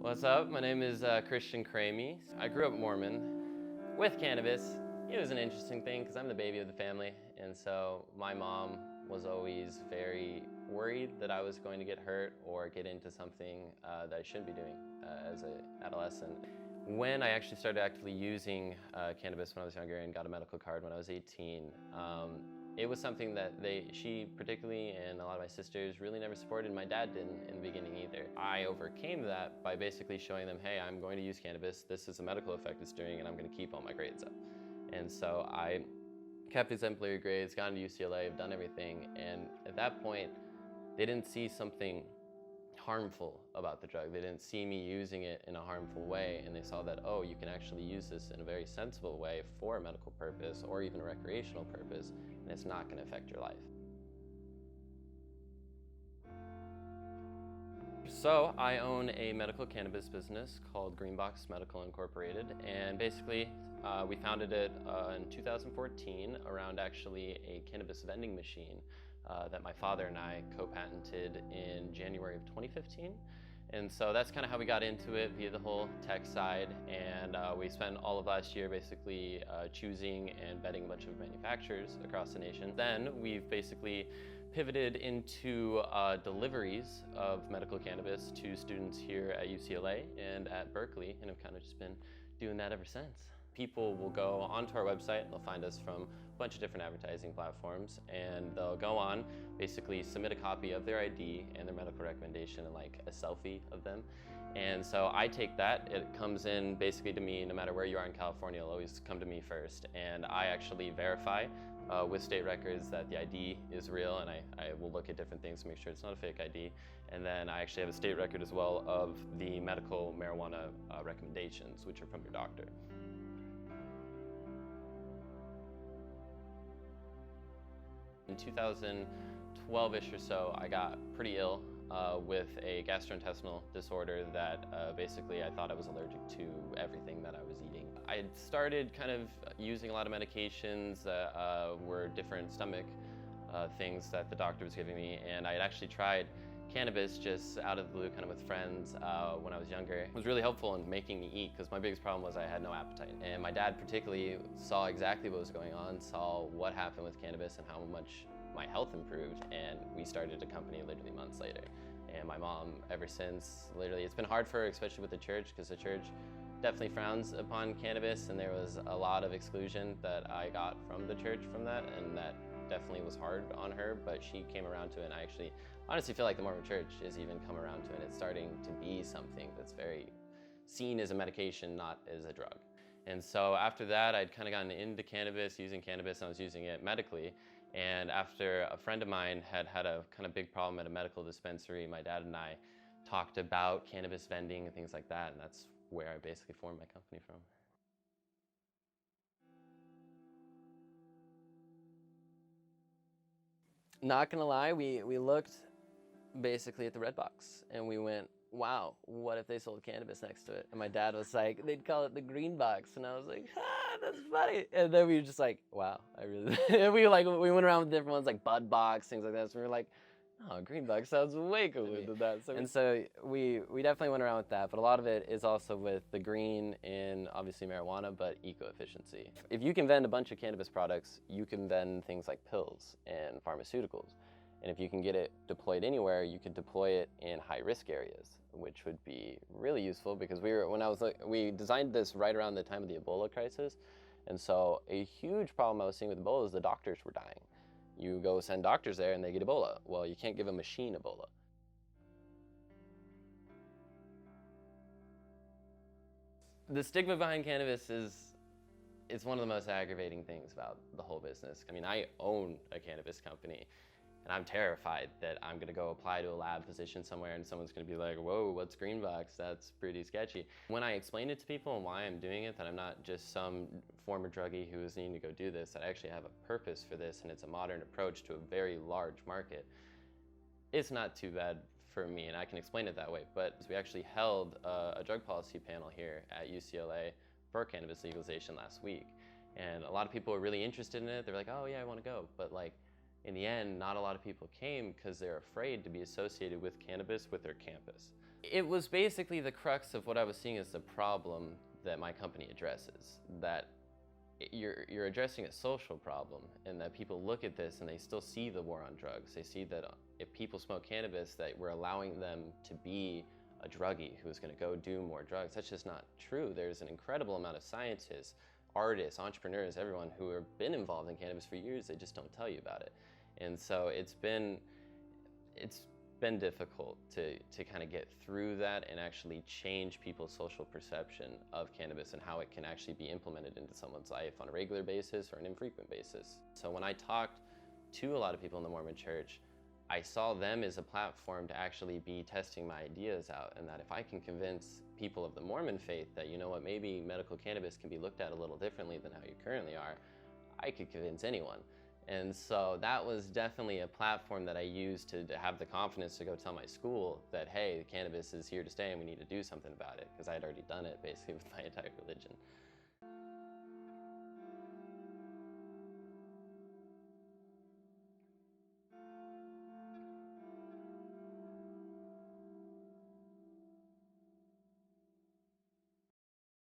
What's up? My name is Christian Kramme. I grew up Mormon with cannabis. It was an interesting thing because I'm the baby of the family, and so my mom was always very worried that I was going to get hurt or get into something that I shouldn't be doing as an adolescent. When I actually started actively using cannabis when I was younger and got a medical card when I was 18, it was something that she particularly and a lot of my sisters really never supported. My dad didn't in the beginning either. I overcame that by basically showing them, hey, I'm going to use cannabis. This is a medical effect it's doing, and I'm going to keep all my grades up. And so I kept exemplary grades, got into UCLA, I've done everything, and at that point, they didn't see something harmful about the drug. They didn't see me using it in a harmful way, and they saw that, oh, you can actually use this in a very sensible way for a medical purpose or even a recreational purpose, and it's not going to affect your life. So I own a medical cannabis business called Greenbox Medical Incorporated, and basically we founded it in 2014 around actually a cannabis vending machine that my father and I co-patented in January of 2015. And so that's kind of how we got into it, via the whole tech side. And we spent all of last year basically choosing and vetting a bunch of manufacturers across the nation. Then we've basically pivoted into deliveries of medical cannabis to students here at UCLA and at Berkeley, and have kind of just been doing that ever since. People will go onto our website and they'll find us from a bunch of different advertising platforms, and they'll go on, basically submit a copy of their ID and their medical recommendation and like a selfie of them. And so I take that, it comes in basically to me, no matter where you are in California, it'll always come to me first. And I actually verify with state records that the ID is real, and I will look at different things to make sure it's not a fake ID. And then I actually have a state record as well of the medical marijuana recommendations, which are from your doctor. In 2012-ish or so, I got pretty ill with a gastrointestinal disorder that basically I thought I was allergic to everything that I was eating. I had started kind of using a lot of medications that were different stomach things that the doctor was giving me, and I had actually tried cannabis just out of the blue, kind of with friends when I was younger. It was really helpful in making me eat, because my biggest problem was I had no appetite. And my dad particularly saw exactly what was going on, saw what happened with cannabis and how much my health improved, and we started a company literally months later. And my mom, ever since, literally, it's been hard for her, especially with the church, because the church definitely frowns upon cannabis, and there was a lot of exclusion that I got from the church from that, and that definitely was hard on her, but she came around to it, and I actually honestly feel like the Mormon church has even come around to it. It's starting to be something that's very seen as a medication, not as a drug. And so after that, I'd kind of gotten into cannabis, using cannabis, and I was using it medically. And after a friend of mine had had a kind of big problem at a medical dispensary, my dad and I talked about cannabis vending and things like that, and that's where I basically formed my company from. Not gonna lie, we looked basically at the red box and we went, wow, what if they sold cannabis next to it? And my dad was like, they'd call it the green box. And I was like, that's funny. And then we were just like, wow, I really, we went around with different ones like bud box, things like that. So we were like, oh, green box sounds way cooler than that. So we definitely went around with that, but a lot of it is also with the green in obviously marijuana, but eco-efficiency. If you can vend a bunch of cannabis products, you can vend things like pills and pharmaceuticals. And if you can get it deployed anywhere, you could deploy it in high-risk areas, which would be really useful, because we designed this right around the time of the Ebola crisis. And so a huge problem I was seeing with Ebola is the doctors were dying. You go send doctors there and they get Ebola. Well, you can't give a machine Ebola. The stigma behind cannabis is one of the most aggravating things about the whole business. I mean, I own a cannabis company, and I'm terrified that I'm gonna go apply to a lab position somewhere and someone's gonna be like, whoa, what's Greenbox? That's pretty sketchy. When I explain it to people and why I'm doing it, that I'm not just some former druggie who is needing to go do this, that I actually have a purpose for this, and it's a modern approach to a very large market, it's not too bad for me, and I can explain it that way. But we actually held a drug policy panel here at UCLA for cannabis legalization last week. And a lot of people were really interested in it. They're like, oh yeah, I wanna go. But like, in the end, not a lot of people came because they're afraid to be associated with cannabis with their campus. It was basically the crux of what I was seeing as the problem that my company addresses, that you're addressing a social problem, and that people look at this and they still see the war on drugs. They see that if people smoke cannabis, that we're allowing them to be a druggie who is going to go do more drugs. That's just not true. There's an incredible amount of scientists, artists, entrepreneurs, everyone who have been involved in cannabis for years. They just don't tell you about it. And so it's been difficult to kind of get through that and actually change people's social perception of cannabis and how it can actually be implemented into someone's life on a regular basis or an infrequent basis. So when I talked to a lot of people in the Mormon church, I saw them as a platform to actually be testing my ideas out, and that if I can convince people of the Mormon faith that, you know what, maybe medical cannabis can be looked at a little differently than how you currently are, I could convince anyone. And so that was definitely a platform that I used to have the confidence to go tell my school that, hey, cannabis is here to stay and we need to do something about it, because I had already done it basically with my entire religion.